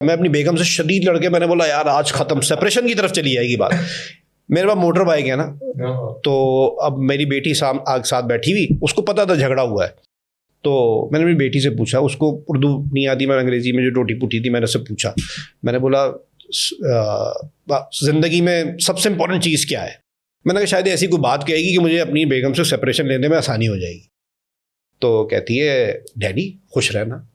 मैं अपनी बेगम से शदीद लड़के, मैंने बोला यार आज खत्म, सेपरेशन की तरफ चली जाएगी बात। मेरे पास मोटर बाइक है ना, तो अब मेरी बेटी साथ बैठी हुई, उसको पता था झगड़ा हुआ है, तो मैंने मेरी बेटी से पूछा, उसको उर्दू नहीं आती, मैं अंग्रेज़ी में जो टोटी पुटी थी मैंने उससे पूछा, मैंने बोला ज़िंदगी में सबसे इम्पोर्टेंट चीज़ क्या है? मैंने कहा शायद ऐसी कोई बात कहेगी कि मुझे अपनी बेगम से सेपरेशन लेने में आसानी हो जाएगी। तो कहती है डैडी खुश रहना।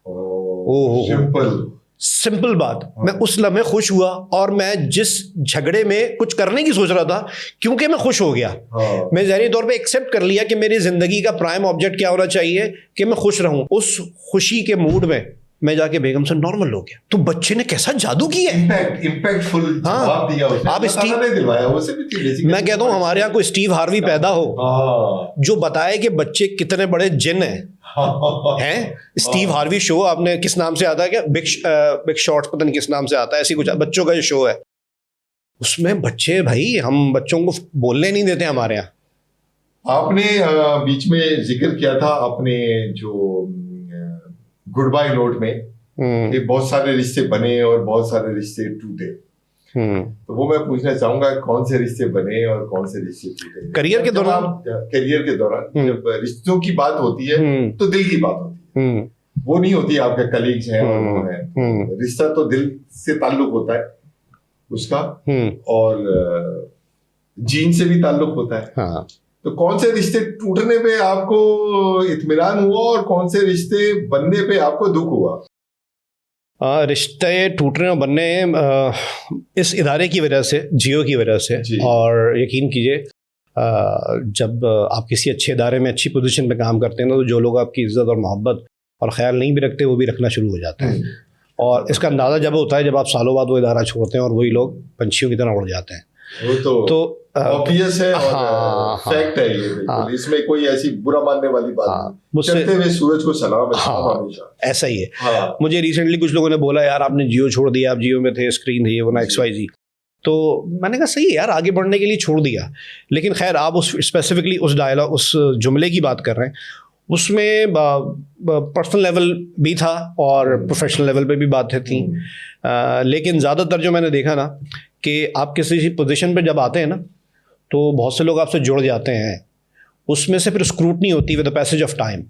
ओह सिंपल बात। मैं उस लम्हे खुश हुआ, और मैं जिस झगड़े में कुछ करने की सोच रहा था, क्योंकि मैं खुश हो गया, मैं ज़हनी तौर पे एक्सेप्ट कर लिया कि मेरी ज़िंदगी का प्राइम ऑब्जेक्ट क्या होना चाहिए कि मैं खुश रहूं। उस खुशी के मूड में मैं जाके बेगम से नॉर्मल हो गया। तो बच्चे ने कैसा जादू किया है, इम्पैक्टफुल जवाब दिया उसने। आप स्टीव ने दिलवाया उसे भी। मैं कहता हूँ हमारे यहाँ कोई स्टीव हार्वी पैदा हो जो बताए कि बच्चे कितने बड़े जिन हैं। स्टीव हार्वी शो आपने किस नाम से आता है, क्या बिग शॉर्ट पता नहीं किस नाम से आता है, ऐसी कुछ बच्चों का जो शो है, उसमें बच्चे, भाई हम बच्चों को बोलने नहीं देते हमारे यहाँ। आपने बीच में जिक्र किया था अपने जो गुड बाय नोट में कि बहुत सारे रिश्ते बने और बहुत सारे रिश्ते टूटे, तो वो मैं पूछना चाहूंगा कौन से रिश्ते बने और कौन से रिश्ते टूटे करियर के दौरान? करियर के दौरान जब रिश्तों की बात होती है तो दिल की बात होती है, वो नहीं होती आपके कलीग्स हैं और वो हैं। रिश्ता तो दिल से ताल्लुक होता है उसका, और जीन से भी ताल्लुक होता है। हाँ। तो कौन से रिश्ते टूटने पे आपको इत्मीनान हुआ और कौन से रिश्ते बनने पे आपको दुख हुआ? रिश्ते टूटने और बनने इस इदारे की वजह से, जियो की वजह से। और यकीन कीजिए जब आप किसी अच्छे इदारे में अच्छी पोजीशन पे काम करते हैं ना, तो जो लोग आपकी इज्जत और मोहब्बत और ख्याल नहीं भी रखते वो भी रखना शुरू हो जाते हैं। और इसका अंदाज़ा जब होता है जब आप सालों बाद वो इदारा छोड़ते हैं और वही लोग पंछियों की तरह उड़ जाते हैं। वो तो ऑब्वियस है और फैक्ट है ये बिल्कुल। इसमें कोई ऐसी बुरा मानने वाली बात नहीं। चलते हुए सूरज को सलाम है। ऐसा ही है। मुझे रिसेंटली कुछ लोगों ने बोला यार आपने जियो छोड़ दिया, आप जियो में थे, स्क्रीन थी, वो ना XYZ। तो मैंने कहा सही है यार, आगे बढ़ने के लिए छोड़ दिया। लेकिन खैर आप उस स्पेसिफिकली उस डायलॉग, उस जुमले की बात कर रहे हैं, उसमें पर्सनल लेवल भी था और प्रोफेशनल लेवल पे भी बातें थी। लेकिन ज़्यादातर जो मैंने देखा ना कि आप किसी पोजीशन पे जब आते हैं ना, तो बहुत से लोग आपसे जुड़ जाते हैं, उसमें से फिर स्क्रूटनी होती है with the passage of time.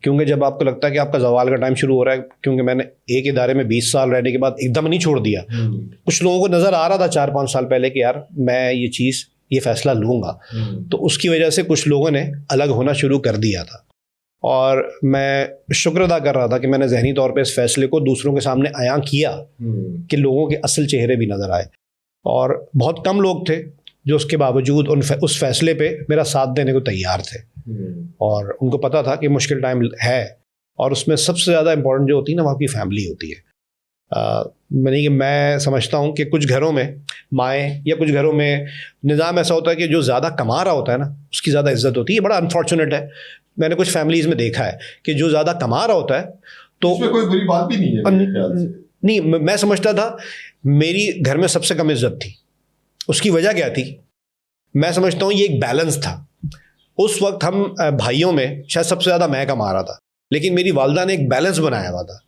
क्योंकि जब आपको लगता है कि आपका जवाल का टाइम शुरू हो रहा है, क्योंकि मैंने एक इदारे में 20 साल रहने के बाद एकदम नहीं छोड़ दिया। कुछ लोगों को नज़र आ रहा था 4-5 साल पहले कि यार मैं ये फैसला लूँगा, तो उसकी वजह से कुछ लोगों ने अलग होना शुरू कर दिया था। और मैं शुक्र अदा कर रहा था कि मैंने ज़हनी तौर पे इस फैसले को दूसरों के सामने आयां किया कि लोगों के असल चेहरे भी नज़र आए। और बहुत कम लोग थे जो उसके बावजूद उस फैसले पे मेरा साथ देने को तैयार थे, और उनको पता था कि मुश्किल टाइम है। और उसमें सबसे ज़्यादा इम्पोर्टेंट जो होती है ना, वो आपकी फैमिली होती है। मैं समझता हूँ कि कुछ घरों में माएँ या कुछ घरों में निज़ाम ऐसा होता है कि जो ज़्यादा कमा रहा होता है ना, उसकी ज़्यादा इज्जत होती है। बड़ा अनफॉर्चुनेट है, मैंने कुछ फैमिलीज़ में देखा है कि जो ज़्यादा कमा रहा होता है तो उसमें कोई बुरी बात भी नहीं है मेरे ख्याल से। नहीं, मैं समझता था मेरी घर में सबसे कम इज्जत थी। उसकी वजह क्या थी? मैं समझता हूँ ये एक बैलेंस था। उस वक्त हम भाइयों में शायद सबसे ज़्यादा मैं कमा रहा था, लेकिन मेरी वालदा ने एक बैलेंस बनाया हुआ था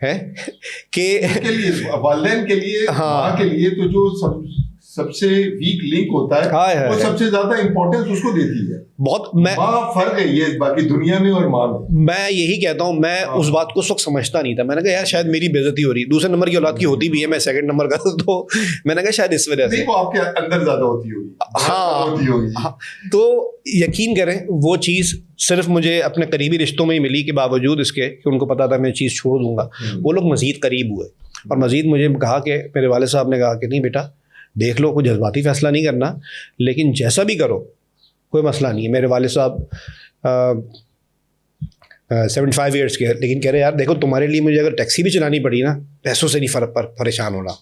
है कि वालिदैन के लिए, माँ के लिए तो जो सबसे वीक लिंक होता है, वो सबसे ज्यादा इंपॉर्टेंस उसको देती है। बहुत माँ फर्क है ये बाकी दुनिया में और माँ में। मैं यही कहता हूँ, मैं उस बात को उस वक्त समझता नहीं था। मैंने कहा यार शायद मेरी बेइज्जती हो रही, दूसरे नंबर की औलाद की होती भी है, मैं सेकंड नंबर का, तो मैंने कहा शायद इस वजह से वो आपके अंदर ज्यादा होती होगी। हाँ, तो यकीन करें वो चीज़ सिर्फ मुझे अपने करीबी रिश्तों में ही मिली कि बावजूद इसके कि उनको पता था मैं चीज़ छोड़ दूंगा, वो लोग मज़ीद करीब हुए और मज़ीद मुझे कहा कि मेरे वालिद साहब ने कहा कि नहीं बेटा देख लो, कोई जज्बाती फैसला नहीं करना, लेकिन जैसा भी करो कोई मसला नहीं है। मेरे वालिद साहब 75 ईयर्स के, लेकिन कह रहे यार देखो तुम्हारे लिए मुझे अगर टैक्सी भी चलानी पड़ी ना, पैसों से नहीं फर्क पर परेशान होना।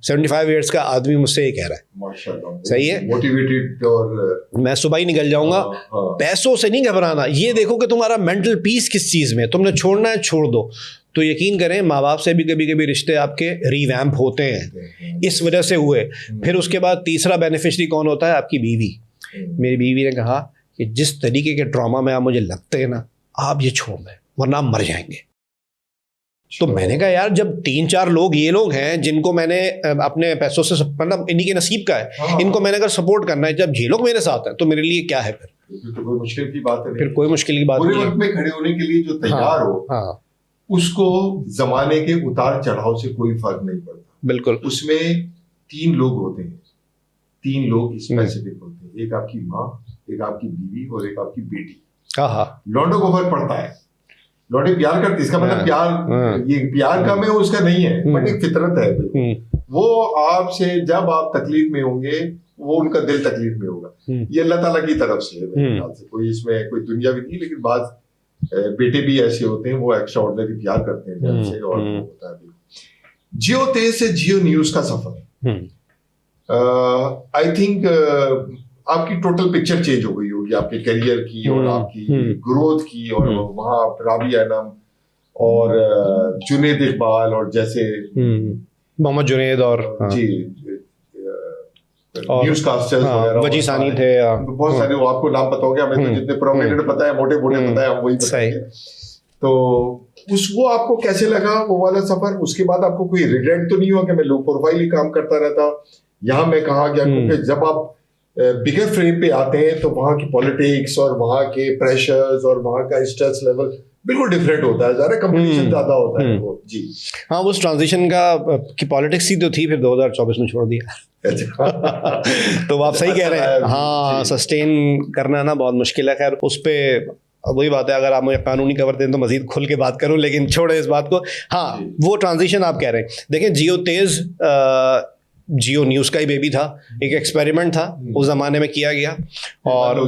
75 ईयर्स का आदमी मुझसे ये कह रहा है। माशाल्लाह, सही है, मोटिवेटेड। और मैं सुबह ही निकल जाऊंगा, पैसों से नहीं घबराना, ये देखो कि तुम्हारा मेंटल पीस किस चीज़ में, तुमने छोड़ना है छोड़ दो। तो यकीन करें माँ बाप से भी कभी कभी रिश्ते आपके रीवैम्प होते हैं, इस वजह से हुए। फिर उसके बाद तीसरा बेनिफिशरी कौन होता है? आपकी बीवी। मेरी बीवी ने कहा कि जिस तरीके के ट्रॉमा में आप मुझे लगते हैं ना, आप ये छोड़ दें वरना आप मर जाएंगे। तो मैंने कहा यार जब 3-4 लोग ये लोग हैं जिनको मैंने अपने पैसों से मतलब इन्हीं के नसीब का है, हाँ। इनको मैंने अगर सपोर्ट करना है, जब ये लोग मेरे साथ हैं तो मेरे लिए क्या है फिर तो कोई मुश्किल की बात है फिर कोई मुश्किल की बात बुरे नहीं वक्त में खड़े होने के लिए जो तैयार हो हाँ उसको जमाने के उतार चढ़ाव से कोई फर्क नहीं पड़ता। बिल्कुल। उसमें 3 लोग होते हैं, 3 लोग स्पेसिफिक होते हैं, एक आपकी माँ, एक आपकी बीवी और एक आपकी बेटी। हाँ लौंडों को फर्क पड़ता है, लौंडे प्यार करते, इसका मतलब प्यार ये प्यार का में उसका नहीं है, बट एक फितरत है बिल्कुल। वो आपसे जब आप तकलीफ में होंगे वो उनका दिल तकलीफ में होगा। ये अल्लाह ताला की तरफ से है मेरे ख्याल से, कोई इसमें कोई दुनियावी नहीं, लेकिन बाज बेटे भी ऐसे होते हैं वो एक्स्ट्रा ऑर्डिनरी प्यार करते हैं दिल से, और वो होता है। जियो तेज से जियो न्यूज का सफर, आई थिंक आपकी टोटल पिक्चर चेंज हो गई होगी आपके करियर की और आपकी ग्रोथ की, और वहाँ राबिया एनम और जुनेद इकबाल और जैसे मोहम्मद जुनेद और जी न्यूज कास्टर्स वगैरह वजी सानी थे, बहुत सारे, वो आपको नाम पता होगा, हमें तो जितने प्रोमिनेंट पता है, मोटे मोटे पता है, हम वही बताएंगे। तो वो आपको कैसे लगा वो वाला सफर? उसके बाद आपको कोई रिग्रेट तो नहीं हुआ कि मैं लो प्रोफाइल ही काम करता रहता, यहाँ मैं कहाँ गया? क्योंकि जब आप बिगर फ्रेम पे आते हैं तो वहाँ की पॉलिटिक्स और वहाँ के प्रेशर्स और वहाँ का स्ट्रेस लेवल बिल्कुल डिफरेंट होता है, ज़्यादा कंपटीशन ज़्यादा होता है वो। जी हाँ, उस ट्रांजिशन का की पॉलिटिक्स ही तो थी, फिर 2024 में छोड़ दिया। तो आप सही कह रहे हैं, हाँ सस्टेन करना ना बहुत मुश्किल है। खैर उस पर वही बात है, अगर आप मुझे कानूनी कवर दें तो मजीद खुल के बात करूं, लेकिन छोड़े इस बात को। हाँ वो ट्रांजिशन आप कह रहे हैं, देखें जियो तेज जियो न्यूज़ का ही बेबी था, एक एक्सपेरिमेंट था उस ज़माने में किया गया, और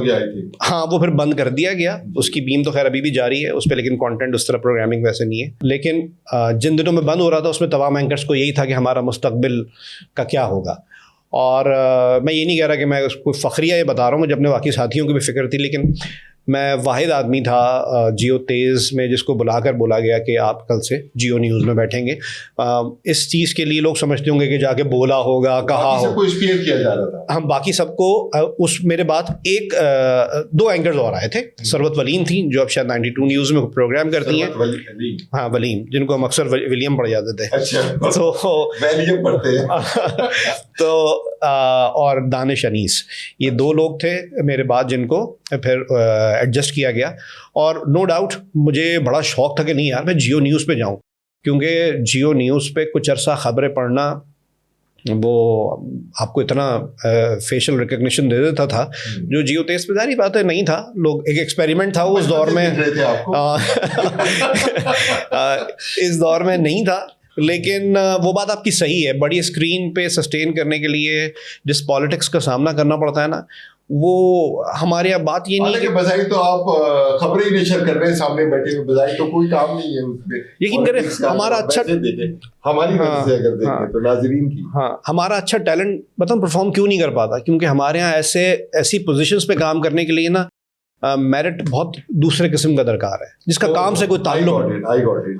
हाँ वो फिर बंद कर दिया गया। उसकी बीम तो खैर अभी भी जारी है उस पर, लेकिन कंटेंट उस तरह प्रोग्रामिंग वैसे नहीं है। लेकिन जिन दिनों में बंद हो रहा था उसमें तमाम एंकर्स को यही था कि हमारा मुस्तकबिल का क्या होगा। और मैं ये नहीं कह रहा कि मैं उसको फ़खरिया ये बता रहा हूँ, मुझे अपने बाकी साथियों की भी फिक्र थी, लेकिन मैं वाहिद आदमी था जियो तेज़ में जिसको बुलाकर बोला गया कि आप कल से जियो न्यूज़ में बैठेंगे। इस चीज़ के लिए लोग समझते होंगे कि जाके बोला होगा, कहा हो, सबको इंस्पायर किया जा रहा था। हम बाकी सबको उस मेरे बाद 2 एंकर्स और आए थे। सरवत वलीम थी जो अब शायद 92 न्यूज़ में प्रोग्राम करती हैं। हाँ वलीम, जिनको हम अक्सर विलियम पढ़ जाते थे। अच्छा, तो विलियम पढ़ते हैं। तो और दानिश अनीस, ये 2 लोग थे मेरे बाद जिनको फिर एडजस्ट किया गया। और नो डाउट मुझे बड़ा शौक था कि नहीं यार मैं जियो न्यूज़ पे जाऊं, क्योंकि जियो न्यूज़ पे कुछ अरसा खबरें पढ़ना वो आपको इतना फेशियल रिकग्निशन दे देता था जो जियो तेज पे जारी बात है नहीं था। लोग एक एक्सपेरिमेंट था उस दौर में, इस दौर में नहीं था। लेकिन वो बात आपकी सही है, बड़ी स्क्रीन पे सस्टेन करने के लिए जिस पॉलिटिक्स का सामना करना पड़ता है ना, वो हमारे यहाँ बात ये नहीं है कि बजाय तो आप खबरें ही नशर कर रहे हैं सामने बैठे हुए, बजाय तो कोई काम नहीं है उसमें। यकीन करें हमारा अच्छा हमारी वजह से अगर देखें तो नाज़रीन की, हाँ हमारा अच्छा टैलेंट मतलब परफॉर्म क्यों नहीं कर पाता, क्योंकि हमारे यहाँ ऐसी पोजीशंस पे काम करने के लिए ना मेरिट बहुत दूसरे किस्म का दरकार है, जिसका काम से कोई ताल्लुक